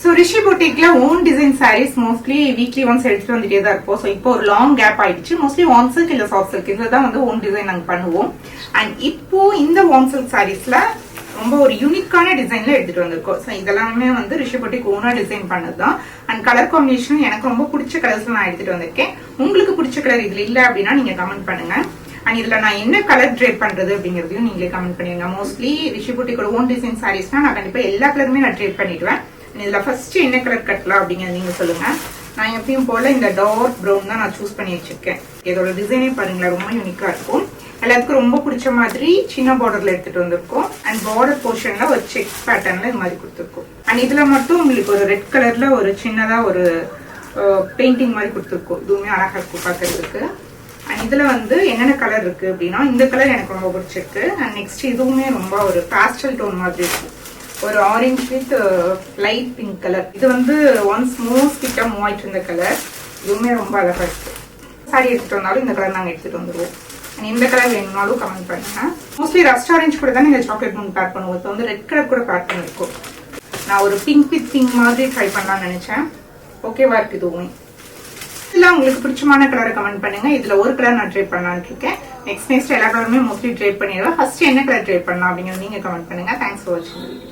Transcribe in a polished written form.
So Rishi Boutique own design sarees mostly weekly once எடுத்துட்டு வந்துட்டே தான் இருப்போம். ஸோ இப்போ ஒரு லாங் கேப் ஆயிடுச்சு. மோஸ்ட்லி வார்ம் சில்க் இல்லை சாஃப்ட் சில்க் இதுதான் வந்து ஓன் டிசைன் நாங்கள் பண்ணுவோம். அண்ட் இப்போ இந்த வார்ம் சில்க் சாரீஸ்ல ரொம்ப ஒரு யூனிக்கான டிசைன்ல எடுத்துட்டு வந்திருக்கோம். ஸோ இதெல்லாமே வந்து ரிஷி பொட்டிக் ஓனா டிசைன் பண்ணதுதான். அண்ட் கலர் காம்பினேஷன் எனக்கு ரொம்ப பிடிச்ச கலர்ஸ்ல நான் எடுத்துட்டு வந்திருக்கேன். உங்களுக்கு பிடிச்ச கலர் இதுல இல்லை அப்படின்னா நீங்க கமெண்ட் பண்ணுங்க. அண்ட் இதுல நான் என்ன கலர் ட்ரேப் பண்றது அப்படிங்கறதையும் நீங்களே கமெண்ட் பண்ணிடுங்க. மோஸ்ட்லி ரிஷி பொட்டிக்கோட ஓன் டிசைன் சாரீஸ்னா நான் கண்டிப்பா எல்லா கலருமே நான் ட்ரேப் பண்ணிடுவேன். இதுல ஃபர்ஸ்ட் என்ன கலர் கட்டலாம் அப்படிங்கறது நீங்க சொல்லுங்க. நான் எப்பயும் போல இந்த டார்க் ப்ரௌன் தான் நான் சூஸ் பண்ணி வச்சிருக்கேன். இதோட டிசைனே பாருங்களேன், ரொம்ப யூனிக்கா இருக்கும். எல்லாத்துக்கும் ரொம்ப பிடிச்ச மாதிரி சின்ன பார்டர்ல எடுத்துட்டு வந்திருக்கோம். அண்ட் பார்டர் போர்ஷன்ல ஒரு செக் பேட்டர்ன்ல இது மாதிரி கொடுத்துருக்கோம். அண்ட் இதுல மட்டும் உங்களுக்கு ஒரு ரெட் கலர்ல ஒரு சின்னதா ஒரு பெயிண்டிங் மாதிரி கொடுத்துருக்கோம். இதுவுமே அழகா இருக்கும் பார்க்கறதுக்கு. அண்ட் இதுல வந்து என்னென்ன கலர் இருக்கு அப்படின்னா இந்த கலர் எனக்கு ரொம்ப பிடிச்சிருக்கு. அண்ட் நெக்ஸ்ட் இதுவுமே ரொம்ப ஒரு பாஸ்டல் டோன் மாதிரி இருக்கு. ஒரு orange with light pink colour. இது வந்து ஒன்ஸ் மோஸ்ட் கிட்ட மூவ் ஆயிட்டு இருந்த கலர். இதுவுமே ரொம்ப அழகா இருக்கு. சாரி எடுத்துட்டு வந்தாலும் இந்த கலர் நாங்கள் எடுத்துட்டு வந்துருவோம். இந்த கலர் வேணும்னாலும் கமெண்ட் பண்ணுங்க. மோஸ்ட்லி ரஸ்ட் ஆரஞ்சு கூட தான் இந்த சாக்லேட் மூணு பேக் பண்ணுவோம். இப்போ வந்து ரெட் கலர் கூட பேக் பண்ணிருக்கோம். நான் ஒரு பிங்க் வித் பிங்க் மாதிரி ட்ரை பண்ணலாம்னு நினைச்சேன். ஓகேவா இருக்கு இதுவுமே. இதெல்லாம் உங்களுக்கு பிடிச்சமான கலரை கமெண்ட் பண்ணுங்க. இதுல ஒரு கலர் நான் ட்ரை பண்ணலான்னு இருக்கேன். நெக்ஸ்ட் எல்லா கலருமே மோஸ்ட்லி ட்ரை பண்ணிடுவேன். ஃபர்ஸ்ட் என்ன கலர் ட்ரை பண்ணலாம் அப்படிங்கிறது நீங்க கமெண்ட் பண்ணுங்க. தேங்க்ஸ் ஃபார் வாட்சிங்.